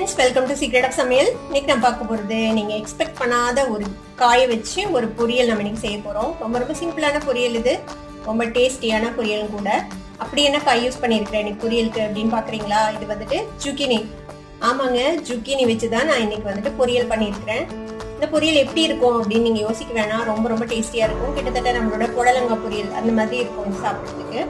friends, welcome to Secret of சமையல். இன்னைக்கு நான் பார்க்க போறது நீங்க எக்ஸ்பெக்ட் பண்ணாத ஒரு காயை வச்சு ஒரு பொரியல் நம்ம இன்னைக்கு செய்ய போறோம். ரொம்ப சிம்பிளான பொரியல் இது. ரொம்ப டேஸ்டியான பொரியல் கூட. அப்படி என்ன காய் யூஸ் பண்ணியிருக்கிறேன் இன்னைக்கு பொரியலுக்கு அப்படின்னு பாக்குறீங்களா? இது வந்துட்டு ஜுக்கினி. ஆமாங்க, ஜுக்கினி வச்சு தான் நான் இன்னைக்கு வந்துட்டு பொரியல் பண்ணியிருக்கிறேன். இந்த பொரியல் எப்படி இருக்கும் அப்படின்னு நீங்க யோசிக்க வேணாம். ரொம்ப டேஸ்டியா இருக்கும். கிட்டத்தட்ட நம்மளோட புடலங்காய் பொரியல் அந்த மாதிரி இருக்கும் சாப்பிட்றதுக்கு.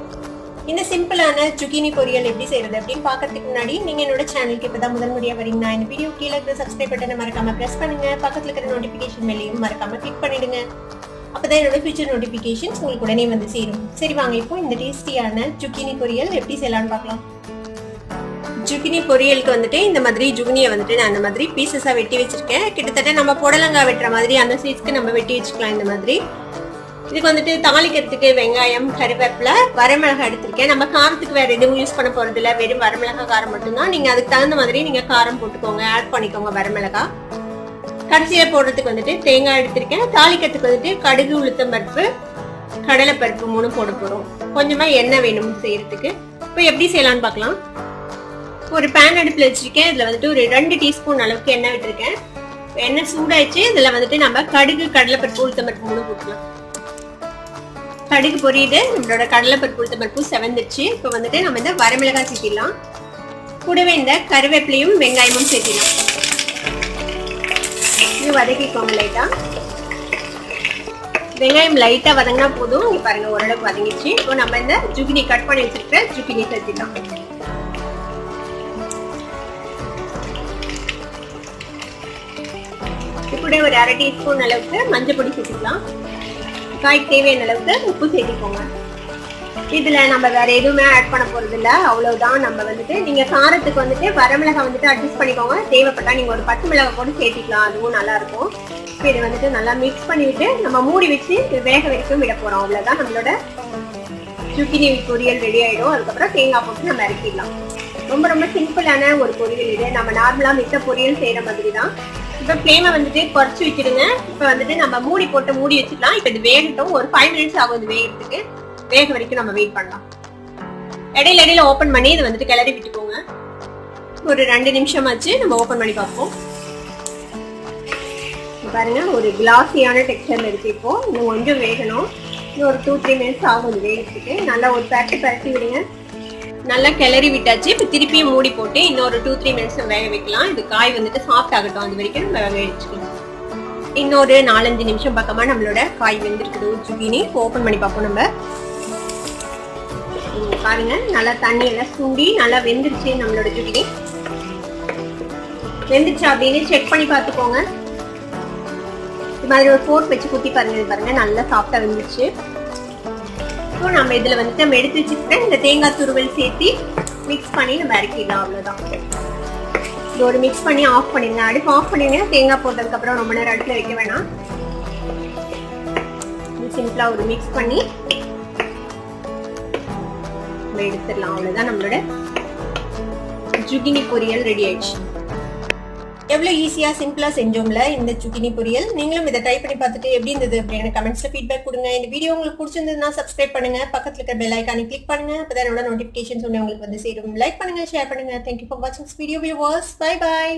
இந்த சிம்பிளான ஜுக்கினி பொரியல் எப்படி செய்யறது அப்படின்னு பாக்கிறதுக்கு முன்னாடி நீங்க என்னோட சேனலுக்கு இப்பதான் முதல் முறையா வரீங்கன்னா இந்த வீடியோ கீழே இருக்கிற சப்ஸ்கிரைப் பட்டனை மறக்காம பிரஸ் பண்ணுங்க. பக்கத்துல இருக்கிற நோட்டிபிகேஷன் மேலேயும் மறக்காம கிளிக் பண்ணிடுங்க. அப்பதான் என்னோட ஃபியூச்சர் நோட்டிபிகேஷன்ஸ் உங்களுக்கு உடனே வந்து சேரும். சரி வாங்க, இப்போ இந்த டேஸ்டியான ஜுக்கினி பொரியல் எப்படி செய்யலாம்னு பார்க்கலாம். ஜுக்கினி பொரியலுக்கு வந்துட்டு இந்த மாதிரி ஜுக்கினியை வந்துட்டு நான் இந்த மாதிரி பீசஸா வெட்டி வச்சிருக்கேன். கிட்டத்தட்ட நம்ம புடலங்காய் வெட்டுற மாதிரி அந்த சைஸ்க்கு நம்ம வெட்டி வச்சுக்கலாம். இந்த மாதிரி இதுக்கு வந்துட்டு தாளிக்கிறதுக்கு வெங்காயம், கருவேப்பிலை, வரமிளகாய் எடுத்திருக்கேன். நம்ம காரத்துக்கு வேற எதுவும் யூஸ் பண்ண போறது இல்லை, வெறும் வரமிளகாய் காரம் மட்டும்தான். நீங்க அதுக்கு தகுந்த மாதிரி நீங்க காரம் போட்டுக்கோங்க, ஆட் பண்ணிக்கோங்க வரமிளகாய். கடைசியில போடுறதுக்கு வந்துட்டு தேங்காய் எடுத்திருக்கேன். தாளிக்கிறதுக்கு வந்துட்டு கடுகு, உளுத்தம் பருப்பு, கடலைப்பருப்பு 3 போட போறோம். கொஞ்சமா எண்ணெய் வேணும் செய்யறதுக்கு. இப்போ எப்படி செய்யலாம்னு பார்க்கலாம். ஒரு பேன் அடுப்புல வச்சிருக்கேன். இதுல வந்துட்டு ஒரு 2 டீஸ்பூன் அளவுக்கு எண்ணெய் விட்டுருக்கேன். எண்ணெய் சூடாயிடுச்சு. இதுல வந்துட்டு நம்ம கடுகு, கடலைப்பருப்பு, உளுத்தம் பருப்பு 3 போட்டுக்கலாம். கடுகு பொரியுது. நம்மளோட கடலைப்பருப்பு, உளுத்தம் பருப்பு செவந்துச்சு. இப்போ வந்துட்டு நம்ம இந்த வரமிளகாய் சேர்த்திடலாம். கூடவே இந்த கருவேப்பிலையும் வெங்காயமும் சேர்த்திடலாம். இது வதக்கிக்கோங்க லைட்டா. வெங்காயம் லைட்டா வதங்கினா போதும். இங்க பாருங்க, ஓரளவுக்கு வதங்கிடுச்சு. இப்போ நம்ம இந்த ஜுக்கினி கட் பண்ணி வச்சிருக்க ஜுக்கினி சேர்த்திடலாம். கூட ஒரு 1/2 டீஸ்பூன் அளவுக்கு மஞ்சள் பொடி சேர்த்துக்கலாம். காய்க்கு தேவையான அளவுக்கு உப்பு சேர்த்திக்கோங்க. இதுல நம்ம வேற எதுவுமே ஆட் பண்ண போறது இல்ல, அவ்வளவுதான். நம்ம வந்துட்டு நீங்க காரத்துக்கு வந்துட்டு வரமிளகாய் வந்துட்டு அட்ஜஸ்ட் பண்ணிக்கோங்க. தேவைப்பட்டா நீங்க ஒரு 10 மிளகாய் கூட சேர்த்திக்கலாம், அதுவும் நல்லா இருக்கும். இதை வந்துட்டு நல்லா மிக்ஸ் பண்ணிவிட்டு நம்ம மூடி வச்சு வேக வரைக்கும் விட போறோம். அவ்வளவுதான், நம்மளோட ஜுக்கினி பொரியல் ரெடி ஆயிடும். அதுக்கப்புறம் தேங்காய் போட்டு நம்ம இறக்கிடலாம். ரொம்ப சிம்பிளான ஒரு பொரியல் இது. நம்ம நார்மலா மித்த பொரியல் செய்யற மாதிரி தான். இப்போ ஃப்ளேமை வந்துட்டு குறைச்சி வச்சிடுங்க. இப்போ வந்துட்டு நம்ம மூடி போட்டு மூடி வச்சுக்கலாம். இப்போ இது வேகட்டும். ஒரு 5 மினிட்ஸ் ஆகும் இது வேகிறதுக்கு. வேக வரைக்கும் நம்ம வெயிட் பண்ணலாம். இடையில ஓப்பன் பண்ணி இதை வந்துட்டு கிளறி விட்டுக்கோங்க. ஒரு 2 நிமிஷம் ஆச்சு. நம்ம ஓப்பன் பண்ணி பார்ப்போம். பாருங்க, ஒரு கிளாஸியான டெக்ஸ்சர்ல இருக்கு. இப்போ இன்னும் கொஞ்சம் வேகணும். இன்னும் ஒரு 2-3 மினிட்ஸ் ஆகும் இது வேகிறதுக்கு. நல்லா ஒரு பரட்டி விடுங்க. நல்லா கிளறி விட்டாச்சு. இப்போ திருப்பியும் மூடி போட்டு இன்னொரு 2-3 மினிட்ஸ் வேக வைக்கலாம். இது காய் வந்துட்டு சாஃப்ட் ஆகட்டும். அது வரைக்கும் நம்ம வேக வச்சுக்கலாம். இன்னொரு 4-5 நிமிஷம் பக்கமா நம்மளோட காய் வெந்திருக்குது ஜுக்கினி. ஓப்பன் பண்ணி பார்ப்போம். நம்ம பாருங்க, நல்லா தண்ணி எல்லாம் சூடி நல்லா வெந்துருச்சு நம்மளோட ஜுக்கினி. வெந்துருச்சா அப்படின்னு செக் பண்ணி பார்த்துக்கோங்க. இது மாதிரி ஒரு ஃபோர்க் வச்சு குத்தி பாருங்க, நல்லா சாஃப்டா வெந்துருச்சு. இப்போ நம்ம இதுல வந்துட்டு நம்ம எடுத்து வச்சுக்கிட்ட இந்த தேங்காய் துருவல் சேர்த்து மிக்ஸ் பண்ணி நம்ம இறக்கிடலாம். அவ்வளவுதான். இது ஒரு மிக்ஸ் பண்ணி ஆஃப் பண்ணிடுங்க. அடுப்பு ஆஃப் பண்ணிடுங்க. தேங்காய் போட்டதுக்கு அப்புறம் ரொம்ப நேரம் அடுப்புல வைக்க வேணாம். சிம்பிளா ஒரு மிக்ஸ் பண்ணி நம்ம எடுத்துடலாம். அவ்வளவுதான், நம்மளோட ஜுக்கினி பொரியல் ரெடி ஆயிடுச்சு. எவ்வளவு ஈஸியா சிம்பிளா செஞ்சோம்ல இந்த ஜுக்கினி பொரியல். நீங்களும் இதை ட்ரை பண்ணி பார்த்துட்டு எப்படி இருந்தது அப்படின்னு கமெண்ட்ஸ்ல ஃபீட்பேக் கொடுங்க. இந்த வீடியோ உங்களுக்கு பிடிச்சிருந்ததுன்னா சப்ஸ்கிரைப் பண்ணுங்க. பக்கத்துல இருக்க பெல் ஐகானை கிளிக் பண்ணுங்க. அப்பதான் என்னோட நோட்டிபிகேஷன்ஸ் உங்களுக்கு வந்து சேரும். லைக் பண்ணுங்க, ஷேர் பண்ணுங்க. Thank you for watching this video viewers. Bye bye.